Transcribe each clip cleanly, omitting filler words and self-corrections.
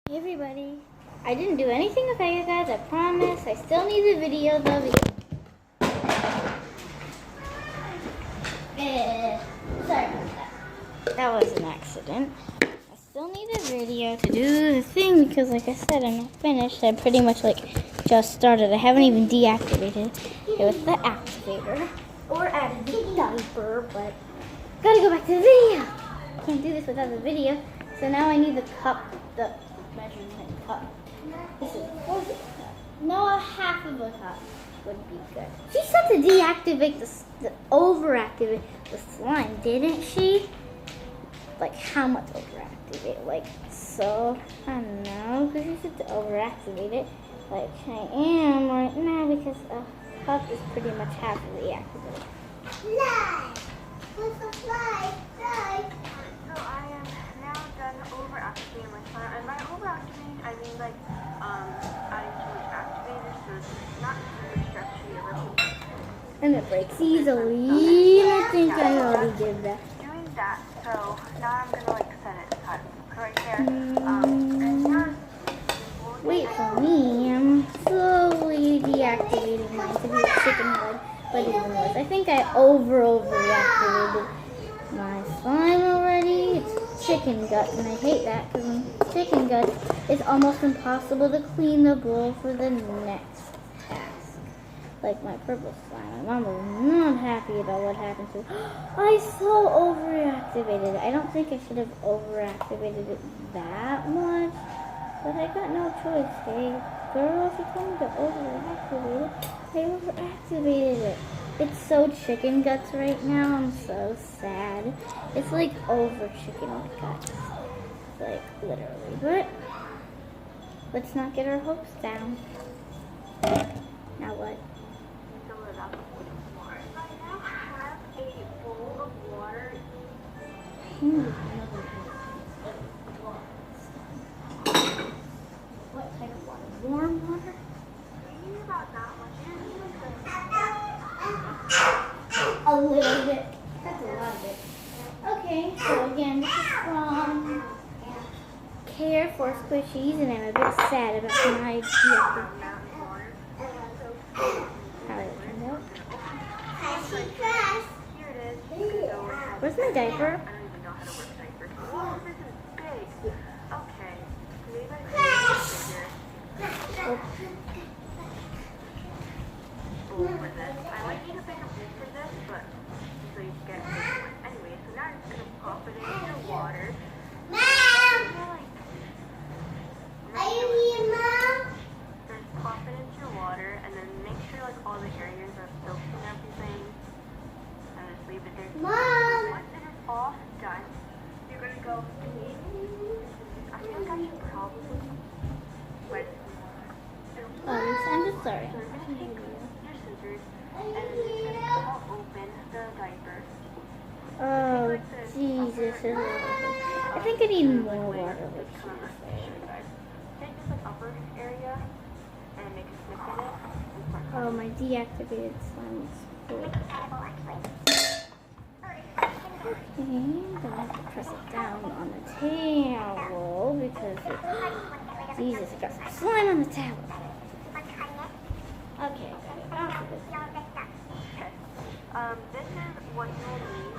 Hey everybody, I didn't do anything with you guys, I promise. I still need the video though because... sorry about that. That was an accident. I still need a video to do the thing because like I said, I'm not finished. I pretty much just started. I haven't even deactivated it with the activator or added the diaper, but gotta go back to the video. Can't do this without the video. So now I need the cup, the measurement cup. This is no, a half of a cup would be good. She said to deactivate the overactivate the slime, didn't she? Like how much overactivate? Like so, I don't know, because you said to overactivate it. Like I am right now because a cup is pretty much halfly activated. Fly! What's a fly? Fly! So I am now done overactivating my slime. And by overactivating, I mean like adding too much activator, so it's not really stretchy or really. And it breaks easily. I think I already did that. Doing that, so now I'm gonna like set it aside. Put right there. And now Wait for me. I'm slowly deactivating mine to be chicken blood, but even worse. I think I overactivated my slime already. It's chicken guts, and I hate that because when chicken guts, it's almost impossible to clean the bowl for the next task. Like my purple slime. My mom was not happy about what happened to it. I so overactivated it. I don't think I should have overactivated it that much. But I got no choice, hey? Girl, if you told me to overactivate it, I overactivated it. It's so chicken guts right now. I'm so sad. It's like over chicken guts. Like, literally. But let's not get our hopes down. Now what? fill it up with water. I now have a bowl of water. What type of water? Warm water? Maybe about that much. A little bit. That's a lot of it. Okay, so again, this is from Care for Squishies, and I'm a bit sad about my deactivation. Mountain water. How did it turn out? Here it is. Where's my diaper? I don't even know how to work diapers. Oh, this is big. Okay. Maybe I can make it bigger. Bowl for this. I might need a bigger bowl for this, but so you get a big one. Anyway, so now I'm just gonna pop it into your water. Mom! Are you here, Mom? Just pop it into your water, and then make sure like all the areas are soaked and everything. And just leave it there. Mom! Once it is all done, you're gonna go. I think I should probably wet. I'm just sorry. So you're gonna take your scissors and then you're gonna cut open the diaper. Oh, Jesus. I think I need more water. Take this like upper area and make a snip in it and start Oh, my deactivated slime is full. And then I have to press it down on the towel because Jesus, I got some slime on the towel. Okay, I got it off of it. Okay. This is what you'll need.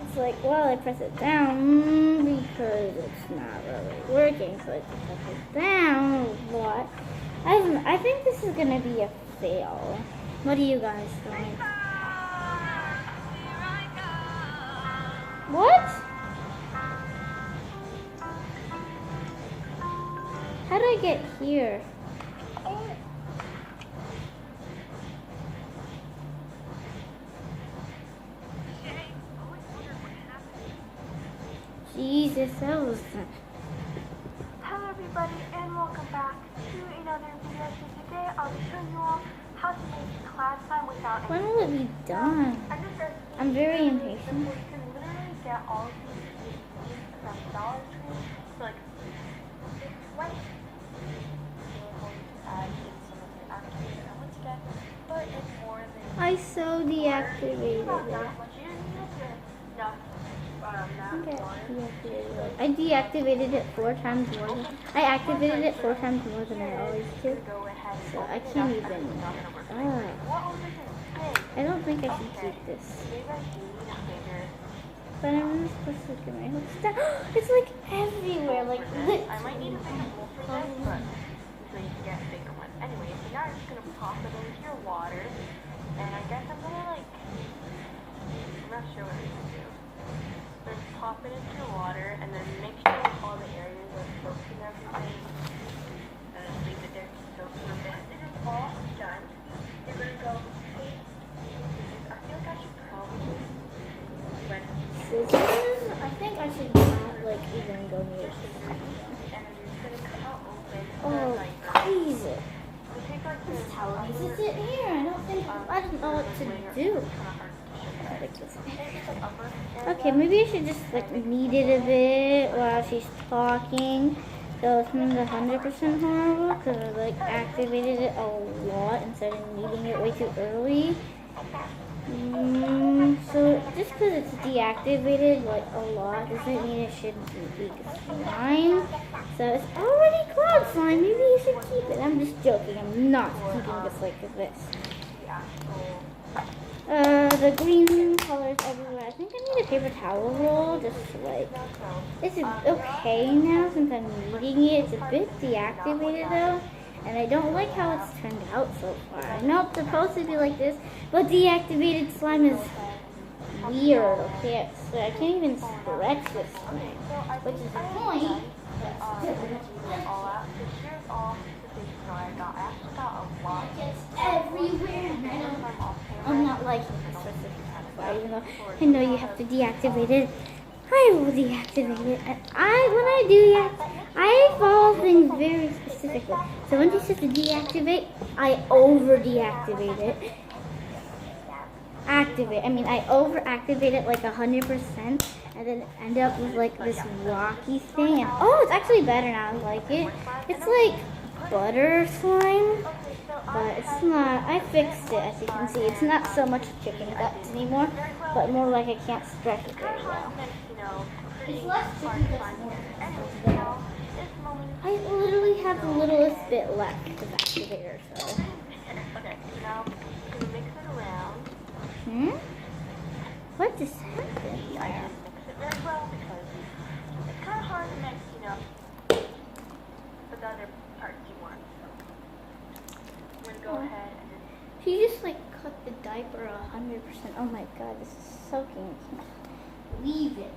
It's like, well, I press it down because it's not really working, so I just press it down. What? I think this is gonna be a fail. What do you guys think? What? How did I get here? Jesus, that was... Hello everybody and welcome back to another video. So today I'll be showing you all how to make cloud slime without When any. will it be done? I'm very impatient. You can literally get all of these ingredients from Dollar Tree. So like it's like you're going to add in some of your activator at once again, but it's more than I so deactivated not it. that much. You didn't need enough Okay. deactivated it. I deactivated it 4 times more than I activated it 4 times more than I always do. So I can't even. I don't think I should keep this. But I'm not supposed to look at my hooks down. It's like everywhere, like I might need a bigger bowl for this, but so you can get a bigger one. Anyway, so now I'm just gonna pop it into your water, and I guess I'm not sure what I'm gonna do. So just pop it into your water, and then make sure all the areas are soaked and everything, and then leave it there to soak for a bit. This is all done. You're gonna go take. I feel like I should probably when. scissors. I think I should not like even go near scissors. And then you're just gonna cut out open. Oh, please. So take like this. How is it here? I don't think I don't know what to do. Okay, maybe I should just like knead it a bit while she's talking. So it's not 100% horrible because I like activated it a lot instead of kneading it way too early. So just because it's deactivated like a lot doesn't mean it shouldn't be slime. So it's already cloud slime. Maybe you should keep it. I'm just joking. I'm not keeping this like this. The green colors everywhere. I think I need a paper towel roll. Just like this is okay now since I'm kneading it. It's a bit deactivated though. And I don't like how it's turned out so far. I know it's supposed to be like this, but deactivated slime is weird, okay? So I can't even stretch this thing, which is the point. It's everywhere, and I'm not liking this recipe, even though I know you have to deactivate it. I will deactivate it. And when I do I follow things very specifically. So when she says to deactivate, I over deactivate it. I over activate it like 100%, and then end up with like this rocky thing. And oh, it's actually better now. I like it. It's like butter slime, but it's not. I fixed it, as you can see. It's not so much chicken guts anymore, but more like I can't stretch it very well. It's less chicken guts more. I literally have the littlest bit left of activator, so. Okay, now I'm gonna mix it around. What just happened? I just mix it very well because it's kind of hard to mix, but the other parts you want. So I'm gonna go ahead and just. She just like cut the diaper 100%. Oh my god, this is soaking. I can't believe it.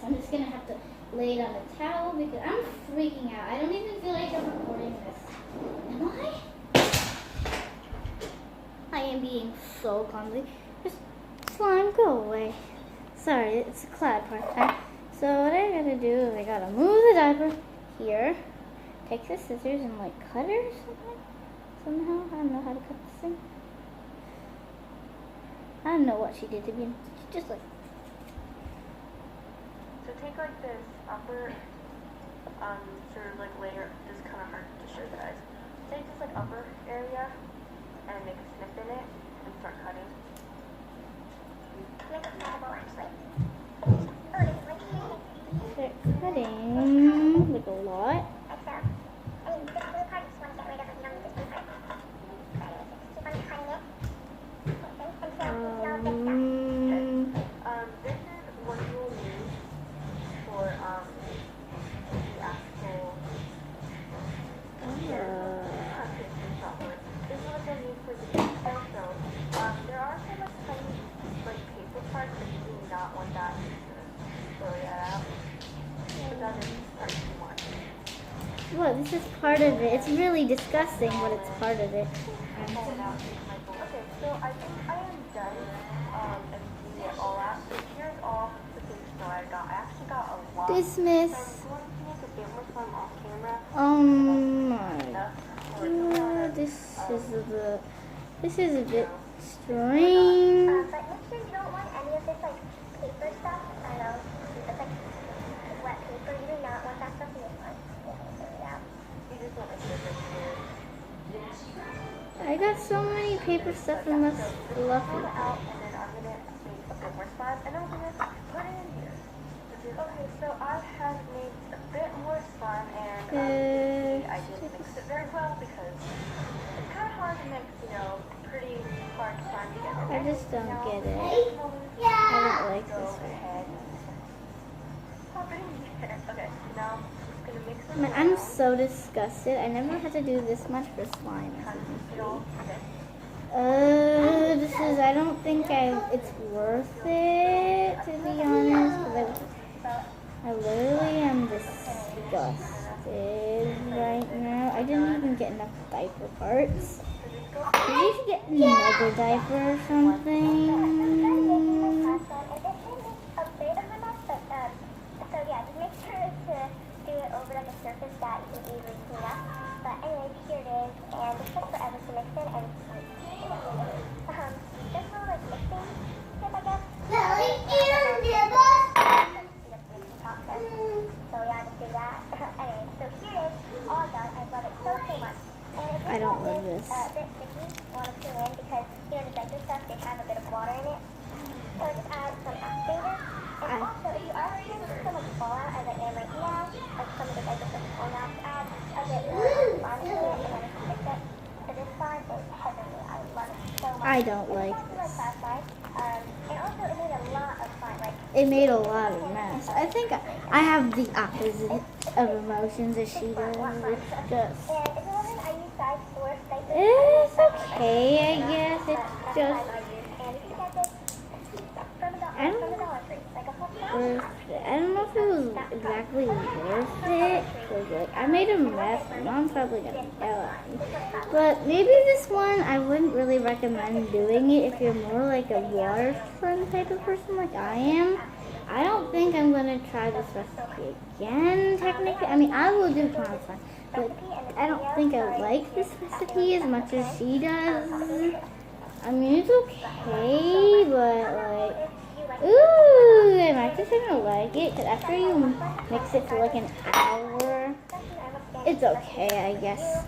So I'm just gonna have to lay it on a towel because I'm freaking out. I don't even feel like I'm recording this. Am I? I am being so clumsy. Just slime, go away. Sorry, it's a cloud part time. So what I gotta do is I gotta move the diaper here. Take the scissors and like cut it or something. Somehow, I don't know how to cut this thing. I don't know what she did to me. She just like. So take like this upper, sort of like layer. This is kind of hard to show you guys. Take this like upper area and make a snip in it and start cutting. Start cutting like a lot. This is what you will need for the actual software. This is what you'll need for the detail. So there are some like tiny like paper parts, but you do not want that. Throw that out. Put that in the part you want. Look, this is part of it. It's really disgusting, but it's part of it. Pull it out into my bowl. Okay, so I think I am done emptying it all out. So here's all the things that I got. I actually got a lot. Dismiss. So if you want to make a bit more fun off camera, My God, this is a bit strange. But make sure you don't want any of this like paper stuff. I know it's like wet paper. You do not want that stuff in this one. Yeah. you just want to make it here. I got so many paper stuff and less fluffy. Pull it out, and then I'm gonna make a bit more slime, and I'm gonna put it in here. So here's Okay, so I have made a bit more slime, and I didn't mix it very well because it's kind of hard to mix, pretty hard slime together. I just don't Now, get it. at this moment, I don't like go this ahead. Pop it in here. Okay, now I'm just gonna mix it Man, I'm around. so disgusted. I never had to do this much for slime. Kind of mix it all together. I don't think it's worth it, to be honest, because I literally am disgusted right now. I didn't even get enough diaper parts. Maybe you should get another diaper or something. A bit of a mess, but so yeah, just make sure to do it over like a surface that you can easily clean up. But anyways, here it is, and it took forever to mix it, and there's no like mixing tip, I guess. So yeah, just do that. Anyway, so here it is, all done. I love it so much. And it's I don't love this. a bit sticky. Want to clean in because the diaper stuff they have a bit of water in it. So just add some activator. And also, if you are having so much fallout as I am right now, like some of the diaper stuff is falling out, add a bit more slime to it and then fix it. So this slime is heavenly. I love it so much. I don't like It's like last night. And also, it made a lot of slime. Like It made a lot of mess. I think I have the opposite of emotions as she does. It's just, and if you're wondering, I use size 4 diapers. it's okay, I guess. It's just And if you get this from the I don't- Dollar Tree, like a whole worth it. I don't know if it was exactly worth it. Cause like I made a mess. My mom's probably gonna yell at me. But maybe this one I wouldn't really recommend doing it if you're more like a water slime type of person like I am. I don't think I'm gonna try this recipe again. Technically, I mean I will do pond slime, but I don't think I like this recipe as much as she does. I mean it's okay, but like. Ooh, I might just gonna like it because after you mix it for like an hour, it's okay, I guess.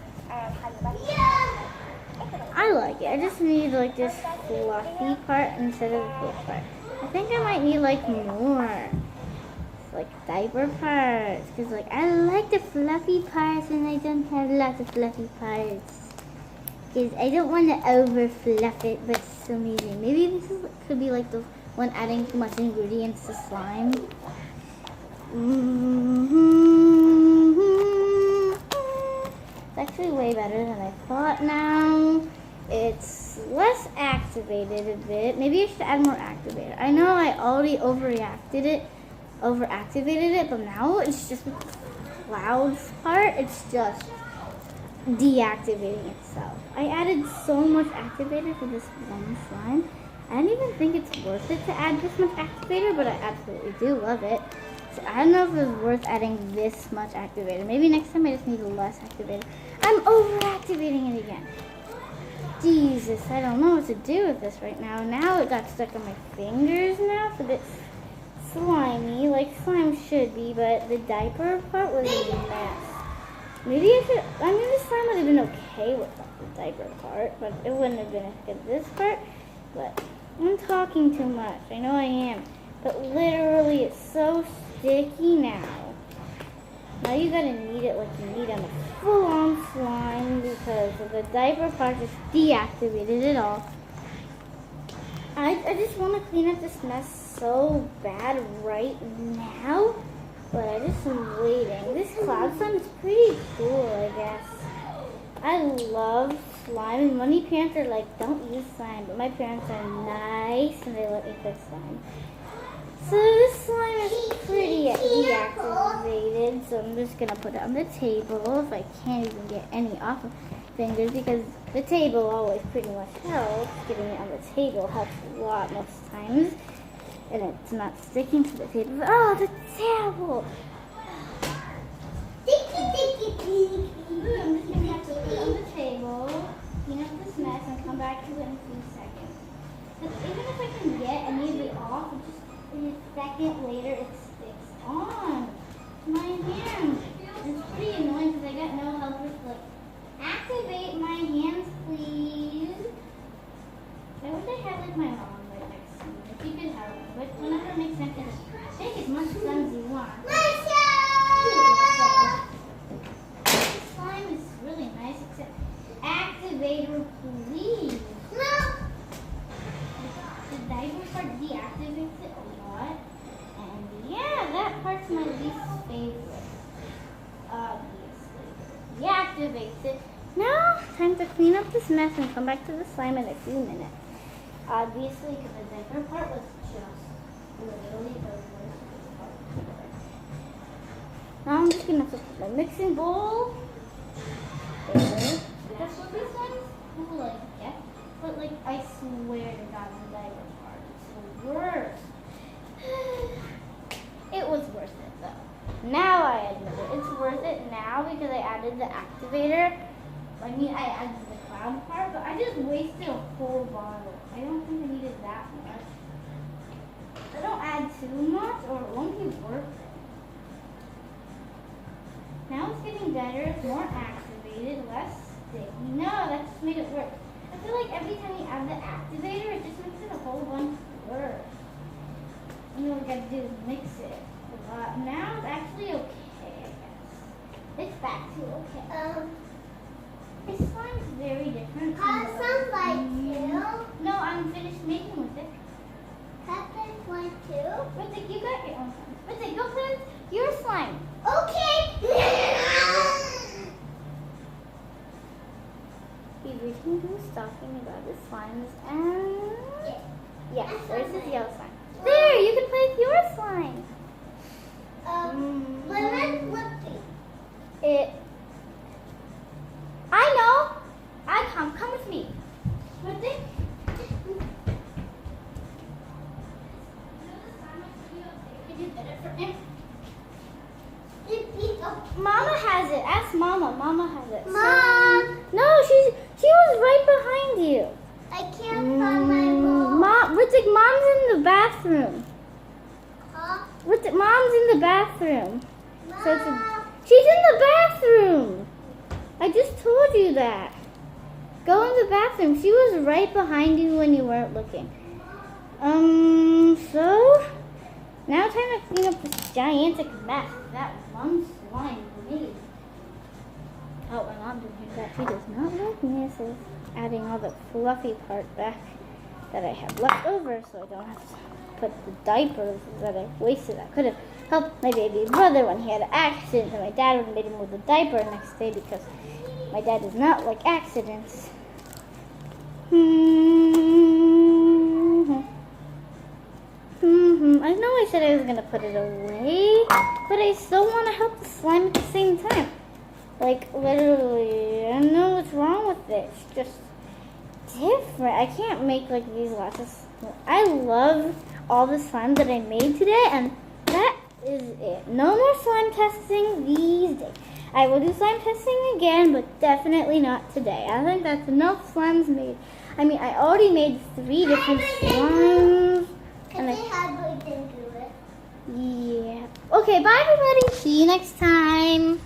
I like it. I just need like this fluffy part instead of the thick part. I think I might need like more, like diaper parts, because like I like the fluffy parts and I don't have lots of fluffy parts. Because I don't want to over fluff it, but it's so amazing. Maybe this could be like the one adding too much ingredients to slime. It's actually way better than I thought now. It's less activated a bit. Maybe I should add more activator. I know I already overactivated it, but now it's just with the clouds part, it's just deactivating itself. I added so much activator to this one slime. I don't even think it's worth it to add this much activator, but I absolutely do love it. So I don't know if it's worth adding this much activator. Maybe next time I just need less activator. I'm over-activating it again. Jesus, I don't know what to do with this right now. Now it got stuck on my fingers now. It's a bit slimy, like slime should be, but the diaper part was a mess. Maybe I mean this slime would have been okay without the diaper part, but it wouldn't have been as good as this part. But I'm talking too much. I know I am. But literally, it's so sticky now. Now you gotta knead it like you need on a full-on slime because the diaper part just deactivated it all. I just want to clean up this mess so bad right now, but I just am waiting. This cloud slime is pretty cool, I guess. I love slime, and many parents are like, don't use slime, but my parents are nice and they let me put slime. So this slime is pretty deactivated, so I'm just going to put it on the table if I can't even get any off of fingers, because the table always pretty much helps. Getting it on the table helps a lot most times, and it's not sticking to the table. Oh, the table! I'm just going to have to put it on the table, clean up this mess, and come back to it in a few seconds. But even if I can get any of it off, just a second later it sticks on my hand. It's pretty annoying because I got no helpers to like activate my hands, please. I wish I had like my mom right next to me. If you could help, but whenever it makes sense, just take as much sun as you want. that's my least favorite. Obviously. Deactivates it. Now, time to clean up this mess and come back to the slime in a few minutes. Obviously, because the diaper part was just literally the worst part. Now I'm just gonna put my mixing bowl there. That's what this one's like, yeah. But like, I swear to God, the diaper part is the worst. It was worth it though. Now I admit it. It's worth it now because I added the activator. I mean, I added the cloud part, but I just wasted a whole bottle. I don't think I needed that much. I don't add too much or it won't be worth it. Now it's getting better, it's more activated, less sticky. No, that just made it worse. I feel like every time you add the activator, it just makes it a whole bunch worse. And all you gotta do is mix it a lot. Now it's actually okay, I guess. It's back to okay. This slime's very different. Have some like too. No, I'm finished making with it. Have this one too. Ritik, you got your own slime. Ritik, go cleanse your slime. Okay. He's reaching into his stocking about his slimes and yes, there's his yellow slime. There, you can play with your slime. Lemon flippy. I know. Come with me. Ritik. Could you get it for him? Mama has it. Ask Mama. Mama has it. Mom, No, she was right behind you. I can't find my bowl. Ritik, Mom's in the bathroom. Huh? Ritik, Mom's in the bathroom. So Mom. she's in the bathroom. I just told you that. Go in the bathroom. She was right behind you when you weren't looking. So now time to clean up this gigantic mess that one slime made. Oh, my mom didn't hear that. She does not like me. So adding all the fluffy part back that I have left over so I don't have to put the diapers that I wasted. I could have helped my baby brother when he had an accident and my dad would have made him with a diaper next day because my dad does not like accidents. I know I said I was going to put it away, but I still want to help the slime at the same time. Like, literally, I don't know what's wrong with it. It's just different. I can't make, like, these lots of slime. I love all the slime that I made today, and that is it. No more slime testing these days. I will do slime testing again, but definitely not today. I think that's enough slimes made. I mean, I already made 3 different slimes. And didn't do it. yeah. Okay, bye everybody. See you next time.